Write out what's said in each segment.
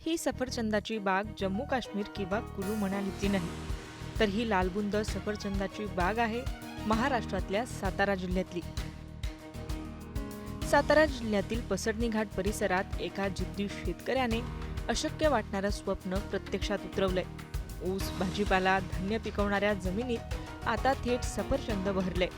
ही सफरचंदाची बाग जम्मू काश्मीर किंवा कुलू मनालीची नाही, तर ही लालबुंद सफरचंदाची बाग आहे महाराष्ट्रातल्या सातारा जिल्ह्यातली. सातारा जिल्ह्यातील पसरणी घाट परिसरात एका जिद्दी शेतकऱ्याने अशक्य वाटणारं स्वप्न प्रत्यक्षात उतरवलंय. ऊस, भाजीपाला, धान्य पिकवणाऱ्या जमिनीत आता थेट सफरचंद बहरले.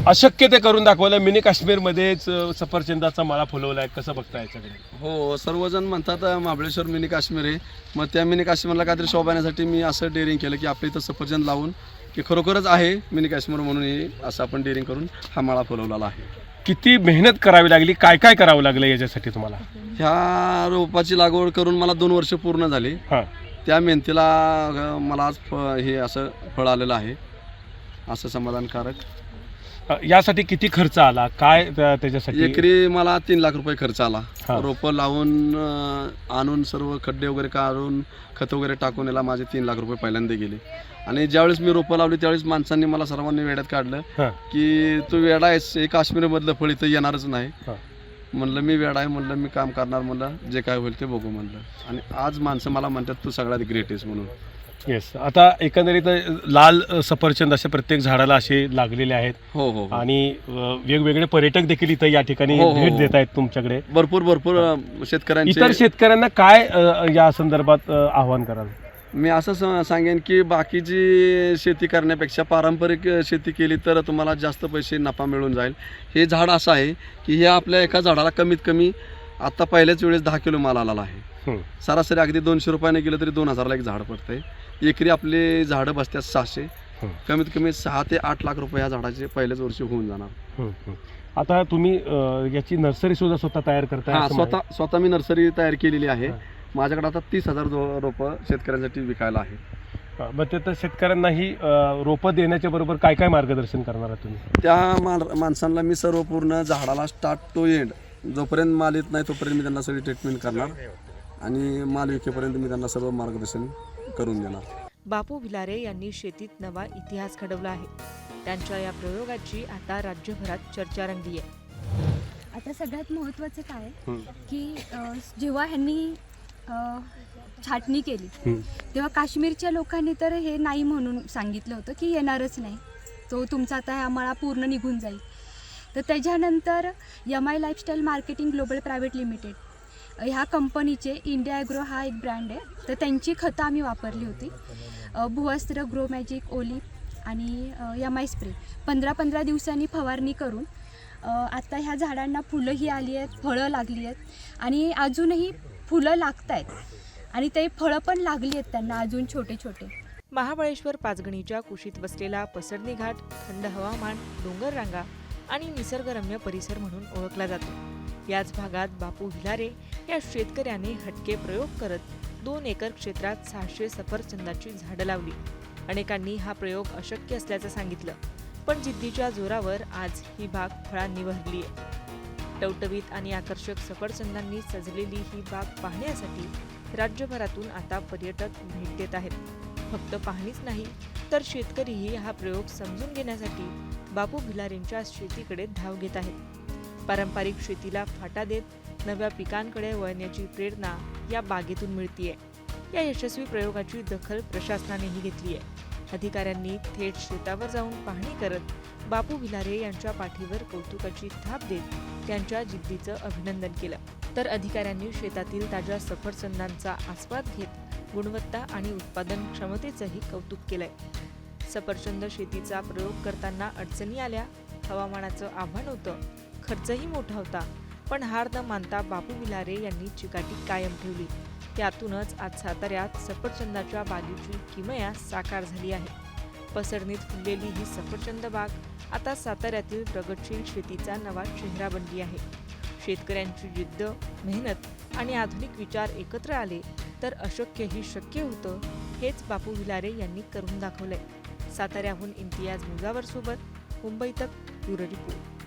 अशक्य ते करून दाखवलं. मिनी काश्मीरमध्येच सफरचंदाचा माळा फुलवलाय. कसं बघता याच्याकडे? हो, सर्वजण म्हणतात महाबळेश्वर मिनी काश्मीर आहे. मग त्या मिनी काश्मीरला काहीतरी शोभा येण्यासाठी मी असं डेअरिंग केलं की आपल्या इथं सफरचंद लावून की खरोखरच आहे मिनी काश्मीर म्हणून हे असं आपण डेअरिंग करून हा माळा फुलवलेला आहे. किती मेहनत करावी लागली, काय काय करावं लागलं याच्यासाठी तुम्हाला? ह्या रोपाची लागवड करून मला 2 वर्ष पूर्ण झाली. हां, त्या मेहनतीला मला आज हे असं फळ आलेलं आहे, असं समाधानकारक. यासाठी किती खर्च आला, काय त्याच्यासाठी? एकरी मला 3 लाख रुपये खर्च आला. हा. रोपं लावून आणून सर्व खड्डे वगैरे काढून खत वगैरे टाकून याला माझे 3 लाख रुपये पहिल्यांदा गेले. आणि ज्यावेळेस मी रोपं लावली त्यावेळेस माणसांनी मला सर्वांनी वेड्यात काढलं हां, की तू वेडा आहेस, हे काश्मीरमधलं फळ इथं येणारच नाही. हां. म्हणलं मी वेडा आहे, म्हणलं मी काम करणार, म्हणलं जे काय होईल ते बघू म्हणलं. आणि आज माणसं मला म्हणतात तू सगळ्यात ग्रेट आहेस म्हणून. येस. आता एकंदरीत लाल सफरचंद असे प्रत्येक झाडाला असे लागलेले आहेत. हो हो हो. आणि वेगवेगळे पर्यटक देखील इथं या ठिकाणी हो, हो, भेट हो. देत आहेत तुमच्याकडे. भरपूर शेतकऱ्यांचे. इतर शेतकऱ्यांना काय या संदर्भात आव्हान कराल? मी असं सांगेन की बाकीची शेती करण्यापेक्षा पारंपरिक शेती केली तर तुम्हाला जास्त पैसे नफा मिळून जाईल. हे झाड असं आहे की हे आपल्या एका झाडाला कमीत कमी आता पहिल्याच वेळेस 10 किलो माल आलेला आहे. सरासरी अगदी 200 रुपयाने गेलं तरी 2000ला एक झाड पडतंय. एकरी आपले झाडं बसतात 600. कमीत कमी 6 ते 8 लाख रुपये या झाडाचे पहिल्याच वर्षी होऊन जाणार. आता तुम्ही याची नर्सरी सुद्धा स्वतः तयार करताय? हां, असं स्वतः मी नर्सरी तयार केलेली आहे. माझ्याकडे आता 30,000 रोपं शेतकऱ्यांसाठी विकायला आहे. मग ते तर शेतकऱ्यांनाही रोपं देण्याच्या बरोबर काय काय मार्गदर्शन करणार आहात तुम्ही? त्या माणसांना मी सर्व पूर्ण झाडाला स्टार्ट टू एंड जोपर्यंत माल येत नाही तोपर्यंत मी त्यांना सगळी ट्रीटमेंट करणार आणि माल विकेपर्यंत मी त्यांना सर्व मार्गदर्शन करून देणार. बापू भिलारे यांनी शेतीत नवा इतिहास घडवला आहे. त्यांच्या या प्रयोगाची आता राज्यभरात चर्चा रंगली आहे. आता सगळ्यात महत्त्वाचं काय आहे की जेव्हा ह्यांनी छाटणी केली तेव्हा काश्मीरच्या लोकांनी तर हे नाही म्हणून सांगितलं होतं की येणारच नाही, तो तुमचा आता हा मळा पूर्ण निघून जाईल. तर त्याच्यानंतर MI lifestyle marketing global private limited ह्या कंपनीचे इंडिया ॲग्रो हा एक ब्रँड आहे, तर त्यांची खतं आम्ही वापरली होती. भूवस्त्र, ग्रो मॅजिक, ओलिप आणि MI स्प्रे 15-15 दिवसांनी फवारणी करून आता ह्या झाडांना फुलंही आली आहेत, फळं लागली आहेत आणि अजूनही फुलं लागत आहेत आणि ते फळं पण लागली आहेत त्यांना अजून छोटे छोटे. महाबळेश्वर पाचगणीच्या कुशीत वसलेला पसरणी घाट थंड हवामान, डोंगर रांगा आणि निसर्गरम्य परिसर म्हणून ओळखला जातो. याच भागात बापू भिलारे या शेतकऱ्याने हटके प्रयोग करत 2 एकर क्षेत्रात 600 सफरचंदाची झाडं लावली. अनेकांनी हा प्रयोग अशक्य असल्याचं सांगितलं, पण जिद्दीच्या जोरावर आज ही बाग फळांनी बहरली आहे. टवटवीत आणि आकर्षक सफरचंदांनी सजलेली ही बाग पाहण्यासाठी राज्यभरातून आता पर्यटक भेट देत आहेत. फक्त पाहणीच नाही तर शेतकरीही हा प्रयोग समजून घेण्यासाठी बापू भिलारेंच्या शेतीकडे धाव घेत आहेत. पारंपरिक शेतीला फाटा देत नव्या पिकांकडे वळण्याची प्रेरणा या बागेतून मिळतीये. या यशस्वी प्रयोगाची दखल प्रशासनानेही घेतली आहे. अधिकाऱ्यांनी थेट शेतावर जाऊन पाहणी करत बापू भिलारे यांच्या पाठीवर कौतुकाची थाप देत त्यांच्या जिद्दीचं अभिनंदन केलं. तर अधिकाऱ्यांनी शेतातील ताज्या सफरचंदांचा आस्वाद घेत गुणवत्ता आणि उत्पादन क्षमतेचंही कौतुक केलंय. सफरचंद शेतीचा प्रयोग करताना अडचणी आल्या, हवामानाचं आव्हान होतं, खर्चही मोठा होता, पण हार न मानता बापू भिलारे यांनी चिकाटी कायम ठेवली. त्यातूनच आज साताऱ्यात सफरचंदाच्या बागेची किमया साकार झाली आहे. पसरणीत फुललेली ही सफरचंद बाग आता साताऱ्यातील प्रगतशील शेतीचा नवा चेहरा बनली आहे. शेतकऱ्यांची जिद्द, मेहनत आणि आधुनिक विचार एकत्र आले तर अशक्यही शक्य होतं, हेच बापू भिलारे यांनी करून दाखवलंय. साताऱ्याहून इम्तियाज मुजावर सोबत मुंबई तक ब्युरो रिपोर्ट.